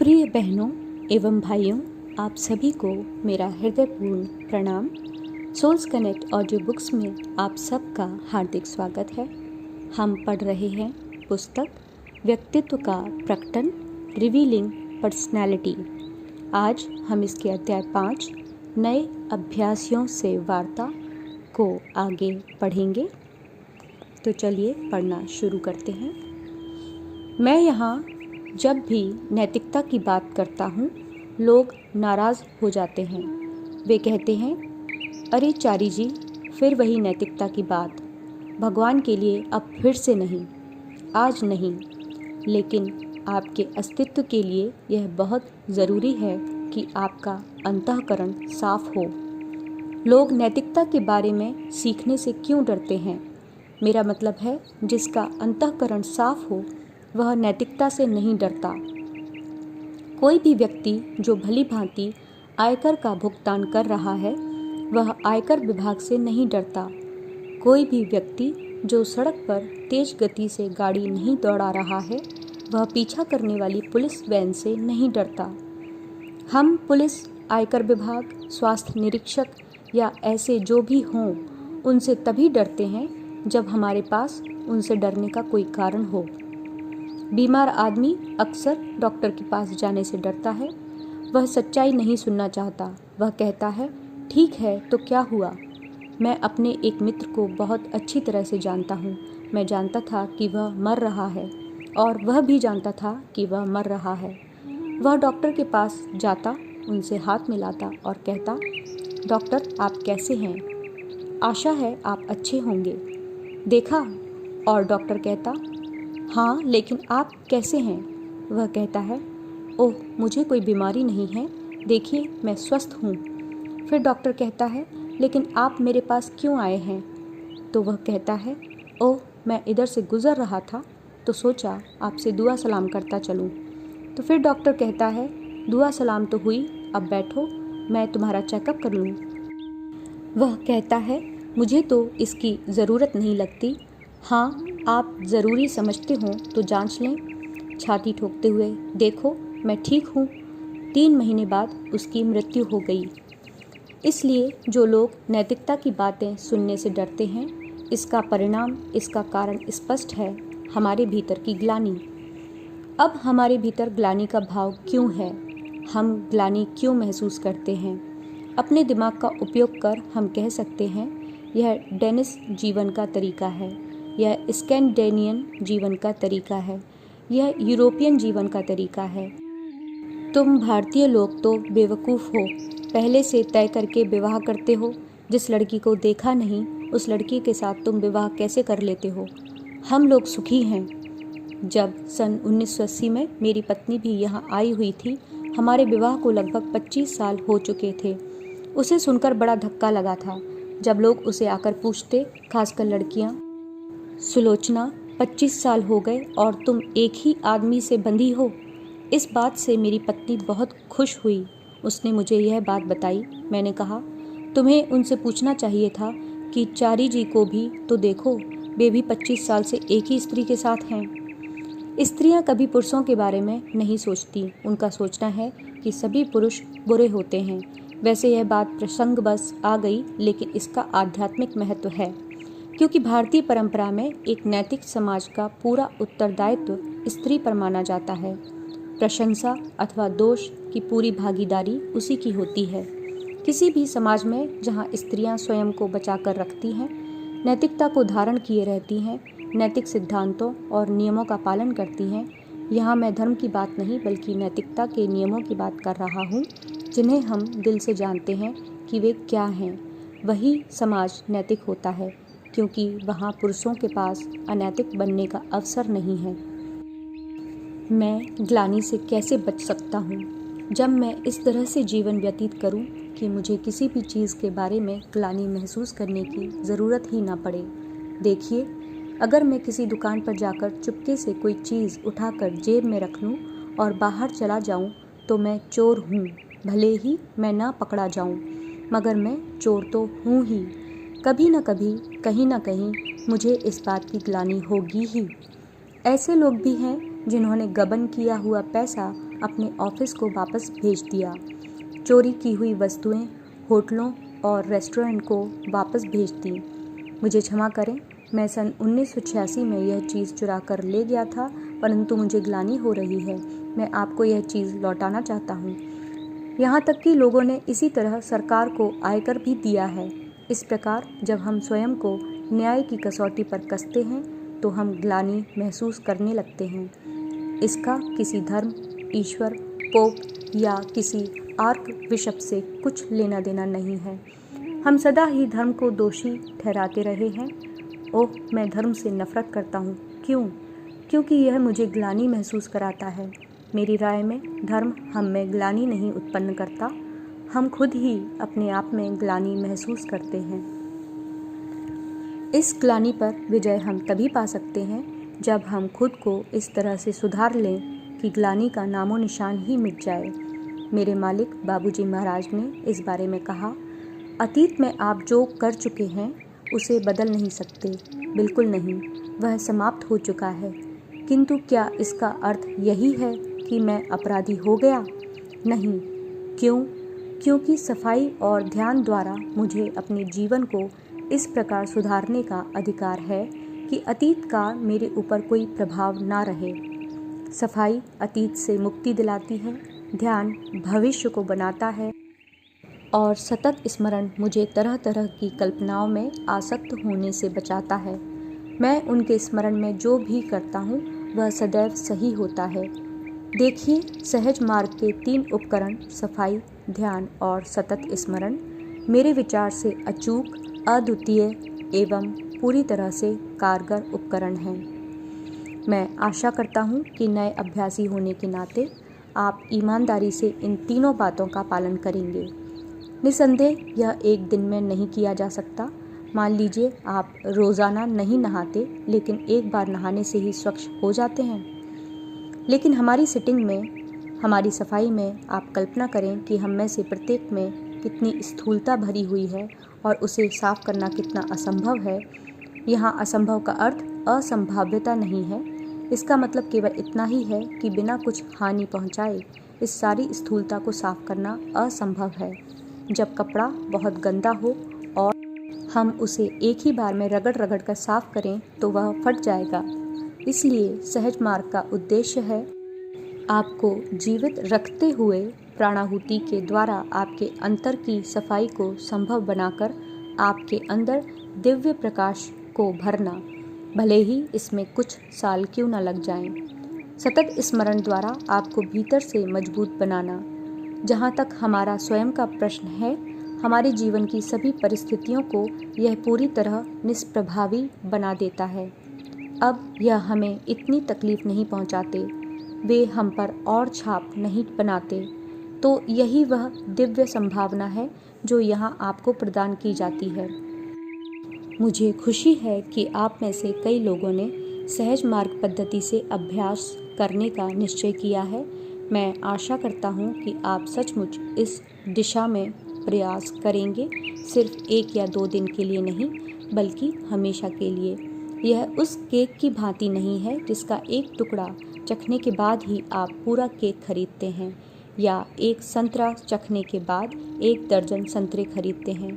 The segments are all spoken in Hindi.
प्रिय बहनों एवं भाइयों, आप सभी को मेरा हृदयपूर्ण प्रणाम। सोल्स कनेक्ट ऑडियो बुक्स में आप सबका हार्दिक स्वागत है। हम पढ़ रहे हैं पुस्तक व्यक्तित्व का प्रकटन, रिवीलिंग पर्सनैलिटी। आज हम इसके अध्याय 5 नए अभ्यासियों से वार्ता को आगे पढ़ेंगे। तो चलिए पढ़ना शुरू करते हैं। मैं यहाँ जब भी नैतिकता की बात करता हूँ, लोग नाराज़ हो जाते हैं। वे कहते हैं, अरे चारी जी, फिर वही नैतिकता की बात। भगवान के लिए अब फिर से नहीं, आज नहीं। लेकिन आपके अस्तित्व के लिए यह बहुत ज़रूरी है कि आपका अंतःकरण साफ हो। लोग नैतिकता के बारे में सीखने से क्यों डरते हैं? मेरा मतलब है, जिसका अंतःकरण साफ हो वह नैतिकता से नहीं डरता। कोई भी व्यक्ति जो भली भांति आयकर का भुगतान कर रहा है, वह आयकर विभाग से नहीं डरता। कोई भी व्यक्ति जो सड़क पर तेज गति से गाड़ी नहीं दौड़ा रहा है, वह पीछा करने वाली पुलिस वैन से नहीं डरता। हम पुलिस, आयकर विभाग, स्वास्थ्य निरीक्षक या ऐसे जो भी हों, उनसे तभी डरते हैं जब हमारे पास उनसे डरने का कोई कारण हो। बीमार आदमी अक्सर डॉक्टर के पास जाने से डरता है। वह सच्चाई नहीं सुनना चाहता। वह कहता है, ठीक है तो क्या हुआ? मैं अपने एक मित्र को बहुत अच्छी तरह से जानता हूँ। मैं जानता था कि वह मर रहा है और वह भी जानता था कि वह मर रहा है। वह डॉक्टर के पास जाता, उनसे हाथ मिलाता और कहता, डॉक्टर आप कैसे हैं? आशा है आप अच्छे होंगे। देखा? और डॉक्टर कहता, हाँ, लेकिन आप कैसे हैं? वह कहता है, ओह, मुझे कोई बीमारी नहीं है, देखिए मैं स्वस्थ हूँ। फिर डॉक्टर कहता है, लेकिन आप मेरे पास क्यों आए हैं? तो वह कहता है, ओह, मैं इधर से गुज़र रहा था तो सोचा आपसे दुआ सलाम करता चलूँ। तो फिर डॉक्टर कहता है, दुआ सलाम तो हुई, अब बैठो, मैं तुम्हारा चेकअप कर लूँ। वह कहता है, मुझे तो इसकी ज़रूरत नहीं लगती। हाँ, आप ज़रूरी समझते हो तो जांच लें। छाती ठोकते हुए, देखो मैं ठीक हूँ। 3 महीने बाद उसकी मृत्यु हो गई। इसलिए जो लोग नैतिकता की बातें सुनने से डरते हैं, इसका परिणाम, इसका कारण स्पष्ट है, हमारे भीतर की ग्लानि। अब हमारे भीतर ग्लानि का भाव क्यों है? हम ग्लानि क्यों महसूस करते हैं? अपने दिमाग का उपयोग कर हम कह सकते हैं, यह डेनिश जीवन का तरीका है, यह स्कैंडिनेवियन जीवन का तरीका है, यह यूरोपियन जीवन का तरीका है। तुम भारतीय लोग तो बेवकूफ़ हो, पहले से तय करके विवाह करते हो। जिस लड़की को देखा नहीं, उस लड़की के साथ तुम विवाह कैसे कर लेते हो? हम लोग सुखी हैं। जब सन 1980 में मेरी पत्नी भी यहाँ आई हुई थी, हमारे विवाह को लगभग 25 साल हो चुके थे। उसे सुनकर बड़ा धक्का लगा था जब लोग उसे आकर पूछते, खासकर लड़कियाँ, सुलोचना 25 साल हो गए और तुम एक ही आदमी से बंधी हो। इस बात से मेरी पत्नी बहुत खुश हुई। उसने मुझे यह बात बताई। मैंने कहा, तुम्हें उनसे पूछना चाहिए था कि चारी जी को भी तो देखो, वे भी 25 साल से एक ही स्त्री के साथ हैं। स्त्रियां कभी पुरुषों के बारे में नहीं सोचती। उनका सोचना है कि सभी पुरुष बुरे होते हैं। वैसे यह बात प्रसंगवश आ गई, लेकिन इसका आध्यात्मिक महत्व है, क्योंकि भारतीय परंपरा में एक नैतिक समाज का पूरा उत्तरदायित्व स्त्री पर माना जाता है। प्रशंसा अथवा दोष की पूरी भागीदारी उसी की होती है। किसी भी समाज में जहाँ स्त्रियाँ स्वयं को बचा कर रखती हैं, नैतिकता को धारण किए रहती हैं, नैतिक सिद्धांतों और नियमों का पालन करती हैं, यहाँ मैं धर्म की बात नहीं बल्कि नैतिकता के नियमों की बात कर रहा हूँ, जिन्हें हम दिल से जानते हैं कि वे क्या हैं, वही समाज नैतिक होता है, क्योंकि वहाँ पुरुषों के पास अनैतिक बनने का अवसर नहीं है। मैं ग्लानि से कैसे बच सकता हूँ? जब मैं इस तरह से जीवन व्यतीत करूँ कि मुझे किसी भी चीज़ के बारे में ग्लानि महसूस करने की ज़रूरत ही ना पड़े। देखिए, अगर मैं किसी दुकान पर जाकर चुपके से कोई चीज़ उठाकर जेब में रख लूँ और बाहर चला जाऊँ, तो मैं चोर हूँ। भले ही मैं ना पकड़ा जाऊँ, मगर मैं चोर तो हूँ ही। कभी न कभी, कहीं ना कहीं मुझे इस बात की ग्लानि होगी ही। ऐसे लोग भी हैं जिन्होंने गबन किया हुआ पैसा अपने ऑफिस को वापस भेज दिया। चोरी की हुई वस्तुएं होटलों और रेस्टोरेंट को वापस भेज दी। मुझे क्षमा करें, मैं सन 1986 में यह चीज़ चुरा कर ले गया था, परंतु मुझे ग्लानि हो रही है। मैं आपको यह चीज़ लौटाना चाहता हूँ। यहाँ तक कि लोगों ने इसी तरह सरकार को आयकर भी दिया है। इस प्रकार जब हम स्वयं को न्याय की कसौटी पर कसते हैं तो हम ग्लानि महसूस करने लगते हैं। इसका किसी धर्म, ईश्वर, पोप या किसी आर्क बिशप से कुछ लेना देना नहीं है। हम सदा ही धर्म को दोषी ठहराते रहे हैं। ओह, मैं धर्म से नफरत करता हूँ। क्यों? क्योंकि यह मुझे ग्लानि महसूस कराता है। मेरी राय में धर्म हम में ग्लानि नहीं उत्पन्न करता, हम खुद ही अपने आप में ग्लानि महसूस करते हैं। इस ग्लानि पर विजय हम तभी पा सकते हैं जब हम खुद को इस तरह से सुधार लें कि ग्लानि का नामो निशान ही मिट जाए। मेरे मालिक बाबूजी महाराज ने इस बारे में कहा, अतीत में आप जो कर चुके हैं उसे बदल नहीं सकते, बिल्कुल नहीं, वह समाप्त हो चुका है। किंतु क्या इसका अर्थ यही है कि मैं अपराधी हो गया? नहीं। क्यों? क्योंकि सफाई और ध्यान द्वारा मुझे अपने जीवन को इस प्रकार सुधारने का अधिकार है कि अतीत का मेरे ऊपर कोई प्रभाव ना रहे। सफाई अतीत से मुक्ति दिलाती है, ध्यान भविष्य को बनाता है और सतत स्मरण मुझे तरह तरह की कल्पनाओं में आसक्त होने से बचाता है। मैं उनके स्मरण में जो भी करता हूँ वह सदैव सही होता है। देखिए, सहज मार्ग के 3 उपकरण सफाई, ध्यान और सतत स्मरण मेरे विचार से अचूक, अद्वितीय एवं पूरी तरह से कारगर उपकरण हैं। मैं आशा करता हूँ कि नए अभ्यासी होने के नाते आप ईमानदारी से इन तीनों बातों का पालन करेंगे। निसंदेह यह एक दिन में नहीं किया जा सकता। मान लीजिए आप रोज़ाना नहीं नहाते, लेकिन एक बार नहाने से ही स्वच्छ हो जाते हैं। लेकिन हमारी सिटिंग में, हमारी सफाई में आप कल्पना करें कि हम में से प्रत्येक में कितनी स्थूलता भरी हुई है और उसे साफ करना कितना असंभव है। यहाँ असंभव का अर्थ असंभाव्यता नहीं है। इसका मतलब केवल इतना ही है कि बिना कुछ हानि पहुँचाए इस सारी स्थूलता को साफ करना असंभव है। जब कपड़ा बहुत गंदा हो और हम उसे एक ही बार में रगड़ रगड़ कर साफ करें तो वह फट जाएगा। इसलिए सहज मार्ग का उद्देश्य है आपको जीवित रखते हुए प्राणाहुति के द्वारा आपके अंतर की सफाई को संभव बनाकर आपके अंदर दिव्य प्रकाश को भरना, भले ही इसमें कुछ साल क्यों न लग जाएं। सतत स्मरण द्वारा आपको भीतर से मजबूत बनाना। जहाँ तक हमारा स्वयं का प्रश्न है, हमारे जीवन की सभी परिस्थितियों को यह पूरी तरह निष्प्रभावी बना देता है। अब यह हमें इतनी तकलीफ नहीं पहुँचाते, वे हम पर और छाप नहीं बनाते। तो यही वह दिव्य संभावना है जो यहाँ आपको प्रदान की जाती है। मुझे खुशी है कि आप में से कई लोगों ने सहज मार्ग पद्धति से अभ्यास करने का निश्चय किया है। मैं आशा करता हूँ कि आप सचमुच इस दिशा में प्रयास करेंगे, सिर्फ 1 या 2 दिन के लिए नहीं, बल्कि हमेशा के लिए। यह उस केक की भांति नहीं है जिसका एक टुकड़ा चखने के बाद ही आप पूरा केक खरीदते हैं, या एक संतरा चखने के बाद 1 दर्जन संतरे खरीदते हैं।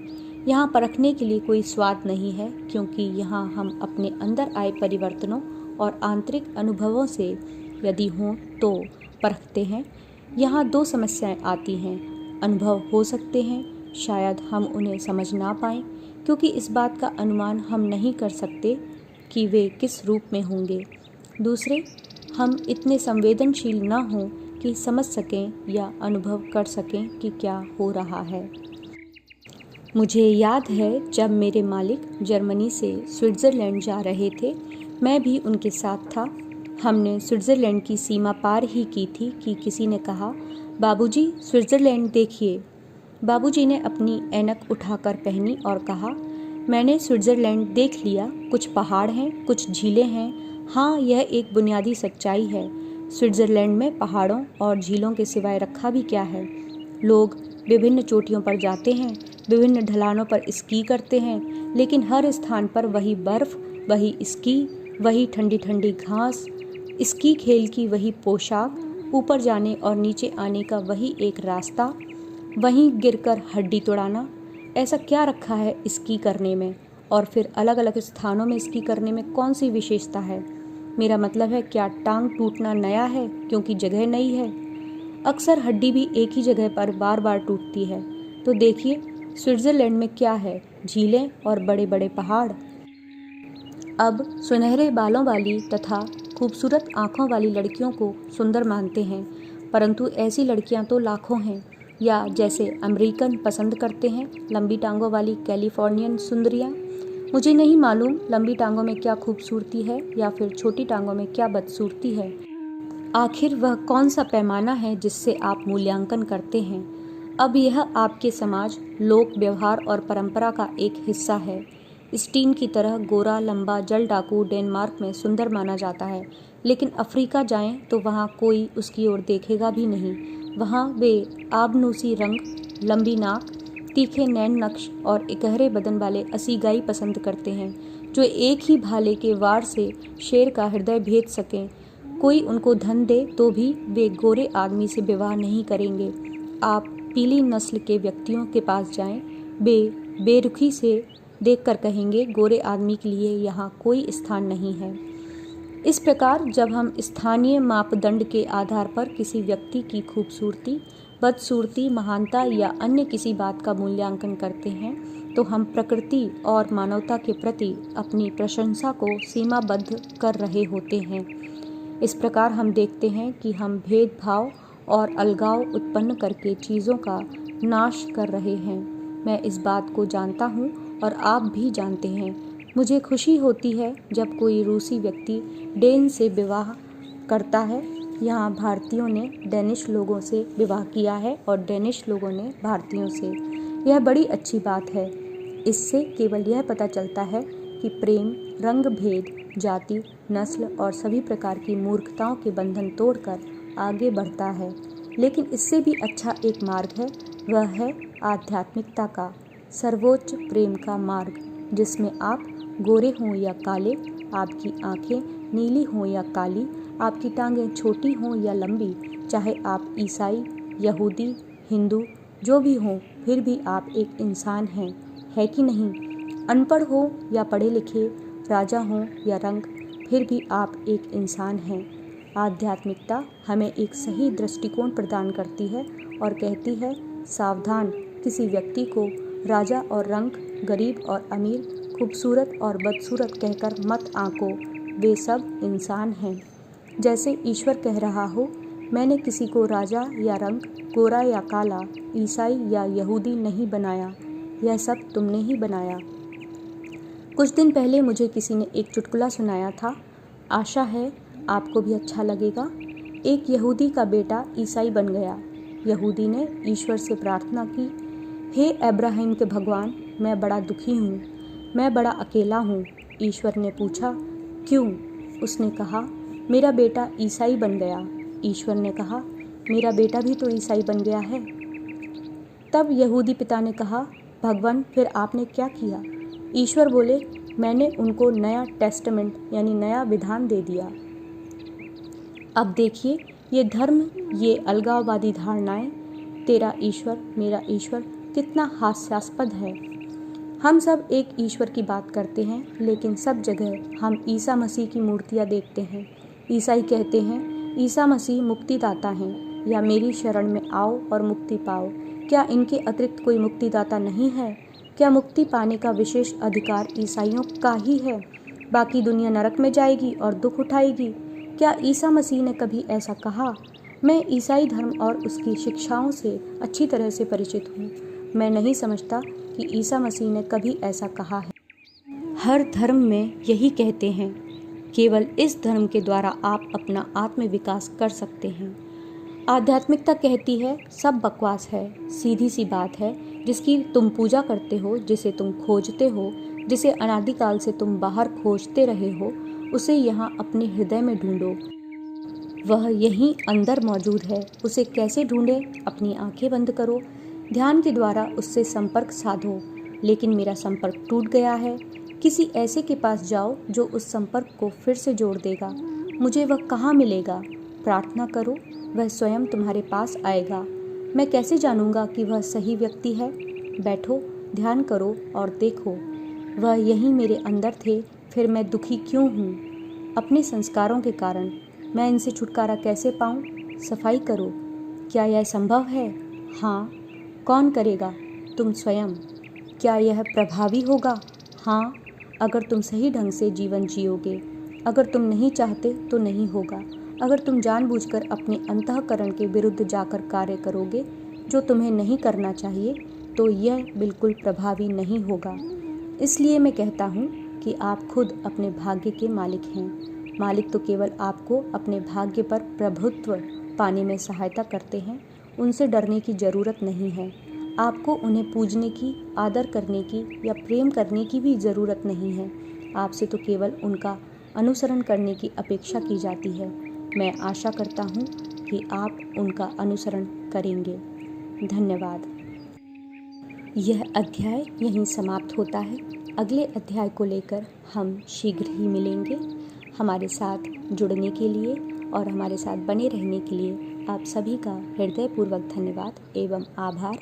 यहाँ परखने के लिए कोई स्वाद नहीं है, क्योंकि यहाँ हम अपने अंदर आए परिवर्तनों और आंतरिक अनुभवों से यदि हों तो परखते हैं। यहाँ 2 समस्याएं आती हैं। अनुभव हो सकते हैं, शायद हम उन्हें समझ ना पाएं, क्योंकि इस बात का अनुमान हम नहीं कर सकते कि वे किस रूप में होंगे। दूसरे, हम इतने संवेदनशील न हों कि समझ सकें या अनुभव कर सकें कि क्या हो रहा है। मुझे याद है जब मेरे मालिक जर्मनी से स्विट्ज़रलैंड जा रहे थे, मैं भी उनके साथ था। हमने स्विट्ज़रलैंड की सीमा पार ही की थी कि किसी ने कहा, बाबूजी स्विट्ज़रलैंड देखिए। बाबूजी ने अपनी ऐनक उठाकर पहनी और कहा, मैंने स्विट्ज़रलैंड देख लिया। कुछ पहाड़ हैं, कुछ झीलें हैं। हाँ, यह एक बुनियादी सच्चाई है। स्विट्ज़रलैंड में पहाड़ों और झीलों के सिवाय रखा भी क्या है? लोग विभिन्न चोटियों पर जाते हैं, विभिन्न ढलानों पर स्की करते हैं, लेकिन हर स्थान पर वही बर्फ़, वही स्की, वही ठंडी ठंडी घास, स्की खेल की वही पोशाक, ऊपर जाने और नीचे आने का वही एक रास्ता, वहीं गिरकर हड्डी तोड़ाना, ऐसा क्या रखा है स्की करने में? और फिर अलग अलग स्थानों में स्की करने में कौन सी विशेषता है? मेरा मतलब है, क्या टांग टूटना नया है क्योंकि जगह नई है? अक्सर हड्डी भी एक ही जगह पर बार बार टूटती है। तो देखिए स्विट्ज़रलैंड में क्या है, झीलें और बड़े बड़े पहाड़। अब सुनहरे बालों वाली तथा खूबसूरत आँखों वाली लड़कियों को सुंदर मानते हैं, परंतु ऐसी लड़कियां तो लाखों हैं। या जैसे अमेरिकन पसंद करते हैं लंबी टांगों वाली कैलिफोर्नियन सुंदरियां। मुझे नहीं मालूम लंबी टांगों में क्या खूबसूरती है या फिर छोटी टांगों में क्या बदसूरती है। आखिर वह कौन सा पैमाना है जिससे आप मूल्यांकन करते हैं? अब यह आपके समाज, लोक व्यवहार और परंपरा का एक हिस्सा है। स्टीन की तरह गोरा लंबा जल डाकू डेनमार्क में सुंदर माना जाता है, लेकिन अफ्रीका जाएं तो वहाँ कोई उसकी ओर देखेगा भी नहीं। वहाँ वे आबनूसी रंग, लंबी नाक, तीखे नैन नक्श और इकहरे बदन वाले असीगाई पसंद करते हैं, जो एक ही भाले के वार से शेर का हृदय भेद सकें। कोई उनको धन दे तो भी वे गोरे आदमी से विवाह नहीं करेंगे। आप पीली नस्ल के व्यक्तियों के पास जाएं, बेरुखी से देखकर कहेंगे गोरे आदमी के लिए यहाँ कोई स्थान नहीं है। इस प्रकार जब हम स्थानीय मापदंड के आधार पर किसी व्यक्ति की खूबसूरती, बदसूरती, महानता या अन्य किसी बात का मूल्यांकन करते हैं, तो हम प्रकृति और मानवता के प्रति अपनी प्रशंसा को सीमाबद्ध कर रहे होते हैं। इस प्रकार हम देखते हैं कि हम भेदभाव और अलगाव उत्पन्न करके चीज़ों का नाश कर रहे हैं। मैं इस बात को जानता हूँ और आप भी जानते हैं। मुझे खुशी होती है जब कोई रूसी व्यक्ति डेन से विवाह करता है। यहाँ भारतीयों ने डेनिश लोगों से विवाह किया है और डेनिश लोगों ने भारतीयों से। यह बड़ी अच्छी बात है। इससे केवल यह पता चलता है कि प्रेम रंग भेद, जाति, नस्ल और सभी प्रकार की मूर्खताओं के बंधन तोड़कर आगे बढ़ता है। लेकिन इससे भी अच्छा एक मार्ग है, वह है आध्यात्मिकता का सर्वोच्च प्रेम का मार्ग, जिसमें आप गोरे हों या काले, आपकी आंखें नीली हों या काली, आपकी टांगें छोटी हों या लंबी, चाहे आप ईसाई, यहूदी, हिंदू जो भी हों, फिर भी आप एक इंसान हैं, है कि नहीं? अनपढ़ हो या पढ़े लिखे, राजा हों या रंग, फिर भी आप एक इंसान हैं। आध्यात्मिकता हमें एक सही दृष्टिकोण प्रदान करती है और कहती है, सावधान, किसी व्यक्ति को राजा और रंग, गरीब और अमीर, खूबसूरत और बदसूरत कहकर मत आंको, वे सब इंसान हैं। जैसे ईश्वर कह रहा हो, मैंने किसी को राजा या रंग, गोरा या काला, ईसाई या यहूदी नहीं बनाया, यह सब तुमने ही बनाया। कुछ दिन पहले मुझे किसी ने एक चुटकुला सुनाया था, आशा है आपको भी अच्छा लगेगा। एक यहूदी का बेटा ईसाई बन गया। यहूदी ने ईश्वर से प्रार्थना की, हे अब्राहम के भगवान, मैं बड़ा दुखी हूँ, मैं बड़ा अकेला हूँ। ईश्वर ने पूछा, क्यों? उसने कहा, मेरा बेटा ईसाई बन गया। ईश्वर ने कहा, मेरा बेटा भी तो ईसाई बन गया है। तब यहूदी पिता ने कहा, भगवान फिर आपने क्या किया? ईश्वर बोले, मैंने उनको नया टेस्टामेंट यानी नया विधान दे दिया। अब देखिए, ये धर्म, ये अलगाववादी धारणाएं, तेरा ईश्वर मेरा ईश्वर, कितना हास्यास्पद है। हम सब एक ईश्वर की बात करते हैं, लेकिन सब जगह हम ईसा मसीह की मूर्तियां देखते हैं। ईसाई कहते हैं, ईसा मसीह मुक्तिदाता हैं, या मेरी शरण में आओ और मुक्ति पाओ। क्या इनके अतिरिक्त कोई मुक्तिदाता नहीं है? क्या मुक्ति पाने का विशेष अधिकार ईसाइयों का ही है? बाकी दुनिया नरक में जाएगी और दुख उठाएगी। क्या ईसा मसीह ने कभी ऐसा कहा? मैं ईसाई धर्म और उसकी शिक्षाओं से अच्छी तरह से परिचित हूँ। मैं नहीं समझता कि ईसा मसीह ने कभी ऐसा कहा है। हर धर्म में यही कहते हैं, केवल इस धर्म के द्वारा आप अपना आत्मविकास कर सकते हैं। आध्यात्मिकता कहती है, सब बकवास है, सीधी सी बात है, जिसकी तुम पूजा करते हो, जिसे तुम खोजते हो, जिसे अनादिकाल से तुम बाहर खोजते रहे हो, उसे यहाँ अपने हृदय में ढूंढो। वह यहीं अंदर मौजूद है। उसे कैसे ढूंढें? अपनी आंखें बंद करो, ध्यान के द्वारा उससे संपर्क साधो। लेकिन मेरा संपर्क टूट गया है। किसी ऐसे के पास जाओ जो उस संपर्क को फिर से जोड़ देगा। मुझे वह कहाँ मिलेगा? प्रार्थना करो, वह स्वयं तुम्हारे पास आएगा। मैं कैसे जानूंगा कि वह सही व्यक्ति है? बैठो, ध्यान करो और देखो, वह यहीं मेरे अंदर थे, फिर मैं दुखी क्यों हूँ? अपने संस्कारों के कारण। मैं इनसे छुटकारा कैसे पाऊँ? सफाई करो। क्या यह संभव है? हाँ। कौन करेगा? तुम स्वयं। क्या यह प्रभावी होगा? हाँ, अगर तुम सही ढंग से जीवन जियोगे। अगर तुम नहीं चाहते तो नहीं होगा। अगर तुम जानबूझकर अपने अंतःकरण के विरुद्ध जाकर कार्य करोगे जो तुम्हें नहीं करना चाहिए, तो यह बिल्कुल प्रभावी नहीं होगा। इसलिए मैं कहता हूँ कि आप खुद अपने भाग्य के मालिक हैं। मालिक तो केवल आपको अपने भाग्य पर प्रभुत्व पाने में सहायता करते हैं। उनसे डरने की ज़रूरत नहीं है। आपको उन्हें पूजने की, आदर करने की या प्रेम करने की भी ज़रूरत नहीं है। आपसे तो केवल उनका अनुसरण करने की अपेक्षा की जाती है। मैं आशा करता हूँ कि आप उनका अनुसरण करेंगे। धन्यवाद। यह अध्याय यहीं समाप्त होता है। अगले अध्याय को लेकर हम शीघ्र ही मिलेंगे। हमारे साथ जुड़ने के लिए और हमारे साथ बने रहने के लिए आप सभी का हृदयपूर्वक धन्यवाद एवं आभार।